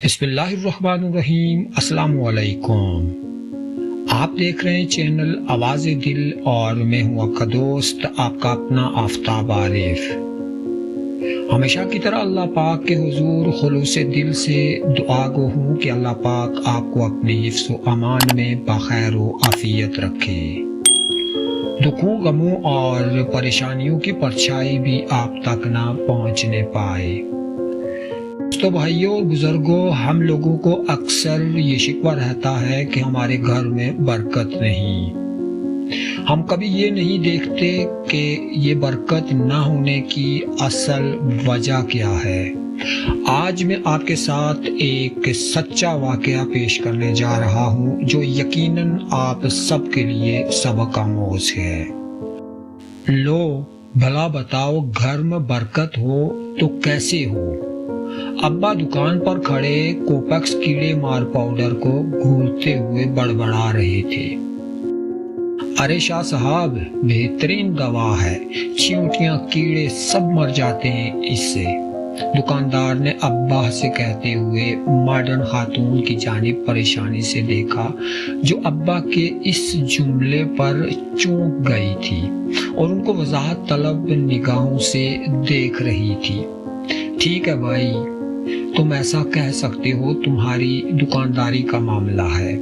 بسم اللہ الرحمن الرحیم۔ السلام علیکم۔ آپ دیکھ رہے ہیں چینل آواز دل اور میں ہوں آپ کا دوست آپ کا اپنا آفتاب عارف۔ ہمیشہ کی طرح اللہ پاک کے حضور خلوص دل سے دعا گو ہوں کہ اللہ پاک آپ کو اپنے حفظ و امان میں بخیر و عافیت رکھے، دکھوں غموں اور پریشانیوں کی پرچھائی بھی آپ تک نہ پہنچنے پائے۔ دوستو، بھائیوں اور بزرگوں، ہم لوگوں کو اکثر یہ شکوہ رہتا ہے کہ ہمارے گھر میں برکت نہیں۔ ہم کبھی یہ نہیں دیکھتے کہ یہ برکت نہ ہونے کی اصل وجہ کیا ہے۔ آج میں آپ کے ساتھ ایک سچا واقعہ پیش کرنے جا رہا ہوں جو یقیناً آپ سب کے لیے سبق آموز ہے۔ لو بھلا بتاؤ، گھر میں برکت ہو تو کیسے ہو؟ ابا دکان پر کھڑے کوپیکس کیڑے مار پاؤڈر کو گھولتے ہوئے بڑبڑا رہے تھے۔ ارے شاہ صاحب، بہترین دوا ہے، چیونٹیاں کیڑے سب مر جاتے ہیں اس سے، دکاندار نے ابا سے کہتے ہوئے ماڈرن خاتون کی جانب پریشانی سے دیکھا، جو ابا کے اس جملے پر چونک گئی تھی اور ان کو وضاحت طلب نگاہوں سے دیکھ رہی تھی۔ ٹھیک ہے بھائی، تم ایسا کہہ سکتے ہو، تمہاری دکانداری کا معاملہ ہے۔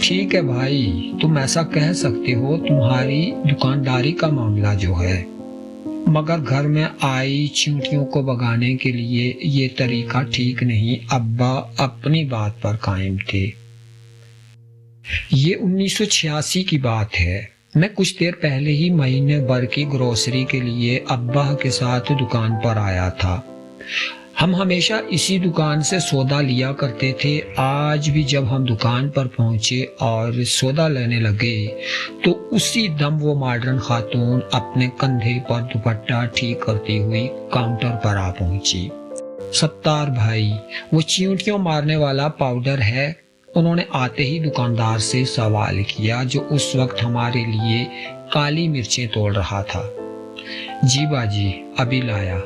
ٹھیک ہے بھائی، تم ایسا کہہ سکتے ہو، تمہاری دکانداری کا معاملہ جو ہے، مگر گھر میں آئی چیونٹیوں کو بھگانے کے لیے یہ طریقہ ٹھیک نہیں۔ ابا اپنی بات پر قائم تھے۔ یہ 1986 کی بات ہے۔ میں کچھ دیر پہلے ہی مہینے بھر کی گروسری کے لیے ابا کے ساتھ دکان پر آیا تھا۔ ہم ہمیشہ اسی دکان سے سودا لیا کرتے تھے۔ آج بھی جب ہم دکان پر پہنچے اور سودا لینے لگے تو اسی دم وہ ماڈرن خاتون اپنے کندھے پر دوپٹہ ٹھیک کرتی ہوئی کاؤنٹر پر آ پہنچی۔ ستار بھائی، وہ چیونٹیوں مارنے والا پاؤڈر ہے؟ انہوں نے آتے ہی دکاندار سے سوال کیا، جو اس وقت ہمارے لیے کالی مرچیں توڑ رہا تھا۔ جی باجی، ابھی لایا۔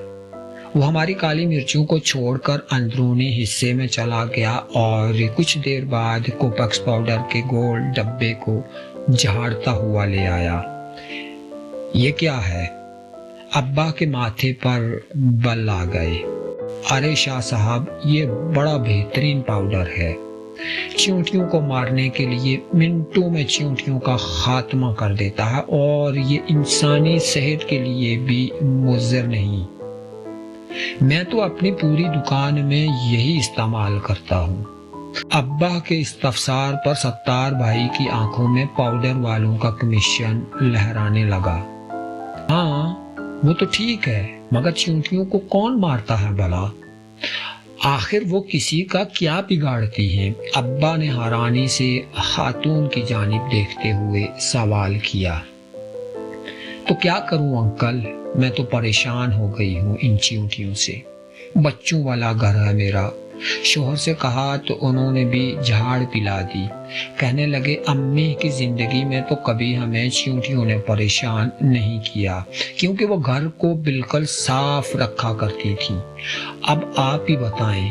وہ ہماری کالی مرچوں کو چھوڑ کر اندرونی حصے میں چلا گیا اور کچھ دیر بعد کوپیکس پاؤڈر کے گول ڈبے کو جھاڑتا ہوا لے آیا۔ یہ کیا ہے؟ ابا کے ماتھے پر بل آ گئے۔ ارے شاہ صاحب، یہ بڑا بہترین پاؤڈر ہے، چیونٹیوں کو مارنے کے لیے منٹوں میں چیونٹیوں کا خاتمہ کر دیتا ہے اور یہ انسانی صحت کے لیے بھی مضر نہیں۔ میں تو اپنی پوری دکان میں یہی استعمال کرتا ہوں۔ ابا کے استفسار پر ستار بھائی کی آنکھوں میں پاؤڈر والوں کا کمیشن لہرانے لگا۔ ہاں وہ تو ٹھیک ہے، مگر چیونٹیوں کو کون مارتا ہے بھلا؟ آخر وہ کسی کا کیا بگاڑتی ہیں؟ ابا نے حیرانی سے خاتون کی جانب دیکھتے ہوئے سوال کیا۔ تو کیا کروں انکل، میں تو پریشان ہو گئی ہوں ان چیونٹیوں سے۔ بچوں والا گھر ہے میرا، شوہر سے کہا تو انہوں نے بھی جھاڑ پلا دی۔ کہنے لگے امی کی زندگی میں تو کبھی ہمیں چیونٹیوں نے پریشان نہیں کیا، کیونکہ وہ گھر کو بالکل صاف رکھا کرتی تھی۔ اب آپ ہی بتائیں،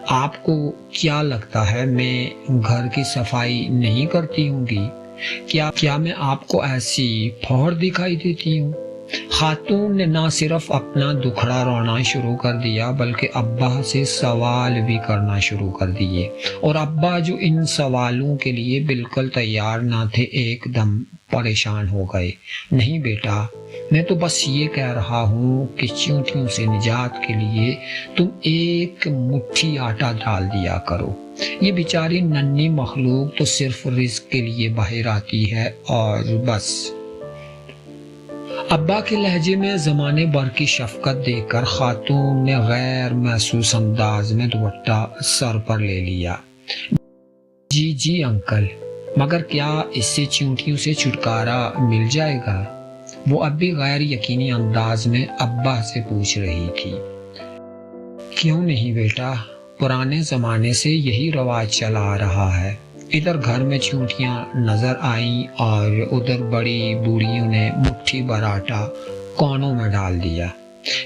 آپ کو کیا لگتا ہے میں گھر کی صفائی نہیں کرتی ہوں گی؟ کیا میں آپ کو ایسی پھوڑ دکھائی دیتی ہوں؟ خاتون نے نہ صرف اپنا دکھڑا رونا شروع کر دیا بلکہ ابا سے سوال بھی کرنا شروع کر دیے، اور ابا جو ان سوالوں کے لیے بالکل تیار نہ تھے ایک دم پریشان ہو گئے۔ نہیں بیٹا، میں تو بس یہ کہہ رہا ہوں کہ چیونٹیوں سے نجات کے لیے تم ایک مٹھی آٹا ڈال دیا کرو۔ یہ بیچاری ننھی مخلوق تو صرف رزق کے لیے باہر آتی ہے اور بس۔ ابا کے لہجے میں زمانے بھر کی شفقت دیکھ کر خاتون نے غیر محسوس انداز میں دوپٹہ سر پر لے لیا۔ جی انکل، مگر کیا اس سے چیونٹیوں سے چھٹکارا مل جائے گا؟ وہ اب بھی غیر یقینی انداز میں ابا سے پوچھ رہی تھی۔ کیوں نہیں بیٹا، پرانے زمانے سے یہی رواج چلا آ رہا ہے۔ ادھر گھر میں چیونٹیاں نظر آئیں اور ادھر بڑی بوڑھیوں نے مٹھی بھر آٹا کونوں میں ڈال دیا۔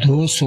200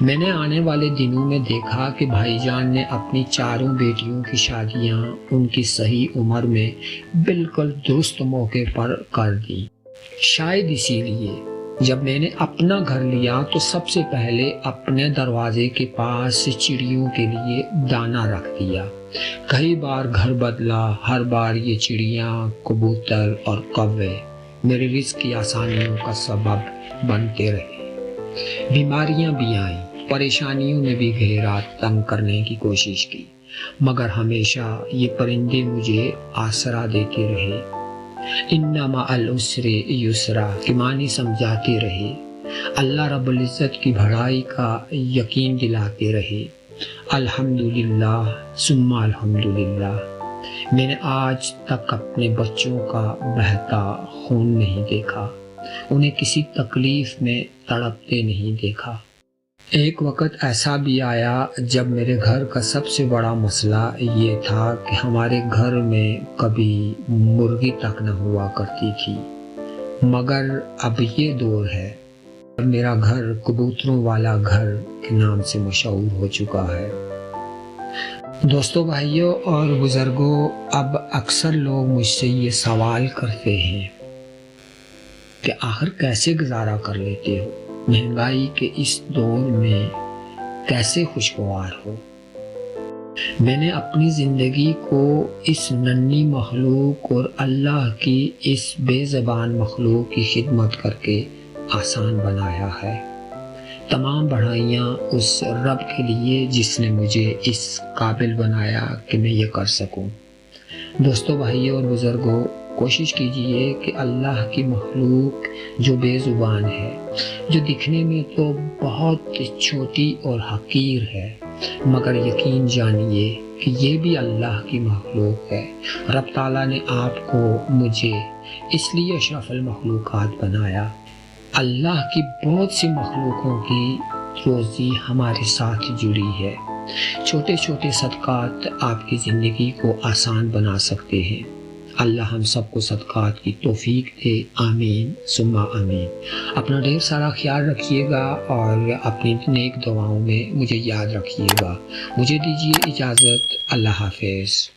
میں نے آنے والے دنوں میں دیکھا کہ بھائی جان نے اپنی چاروں بیٹیوں کی شادیاں ان کی صحیح عمر میں بالکل درست موقع پر کر دی۔ شاید اسی لیے جب میں نے اپنا گھر لیا تو سب سے پہلے اپنے دروازے کے پاس چڑیوں کے لیے دانہ رکھ دیا۔ کئی بار گھر بدلا، ہر بار یہ چڑیاں، کبوتر اور کوے میرے رزق کی آسانیوں کا سبب بنتے رہے۔ بیماریاں بھی آئیں، پریشانیوں نے بھی گھیرا تنگ کرنے کی کوشش کی، مگر ہمیشہ یہ پرندے مجھے آسرا دیتے رہے۔ ان مع العسر یسرا کی معنی سمجھاتے رہے، اللہ رب العزت کی بڑائی کا یقین دلاتے رہے۔ الحمدللہ ثم الحمدللہ۔ میں نے آج تک اپنے بچوں کا بہتا خون نہیں دیکھا، انہیں کسی تکلیف میں تڑپتے نہیں دیکھا۔ ایک وقت ایسا بھی آیا جب میرے گھر کا سب سے بڑا مسئلہ یہ تھا کہ ہمارے گھر میں کبھی مرغی تک نہ ہوا کرتی تھی، مگر اب یہ دور ہے، میرا گھر کبوتروں والا گھر کے نام سے مشہور ہو چکا ہے۔ دوستو، بھائیوں اور بزرگوں، اب اکثر لوگ مجھ سے یہ سوال کرتے ہیں کہ آخر کیسے گزارا کر لیتے ہو، مہنگائی کے اس دور میں کیسے خوشگوار ہو۔ میں نے اپنی زندگی کو اس ننھی مخلوق اور اللہ کی اس بے زبان مخلوق کی خدمت کر کے آسان بنایا ہے۔ تمام بڑھائیاں اس رب کے لیے جس نے مجھے اس قابل بنایا کہ میں یہ کر سکوں۔ دوستو، بھائیوں اور بزرگوں، کوشش کیجئے کہ اللہ کی مخلوق جو بے زبان ہے، جو دکھنے میں تو بہت چھوٹی اور حقیر ہے، مگر یقین جانیے کہ یہ بھی اللہ کی مخلوق ہے۔ رب تعالیٰ نے آپ کو، مجھے اس لیے اشرف المخلوقات بنایا۔ اللہ کی بہت سی مخلوقوں کی روزی ہمارے ساتھ جڑی ہے۔ چھوٹے چھوٹے صدقات آپ کی زندگی کو آسان بنا سکتے ہیں۔ اللہ ہم سب کو صدقات کی توفیق دے، آمین ثم آمین۔ اپنا ڈھیر سارا خیال رکھیے گا اور اپنی نیک دعاؤں میں مجھے یاد رکھیے گا۔ مجھے دیجیے اجازت، اللہ حافظ۔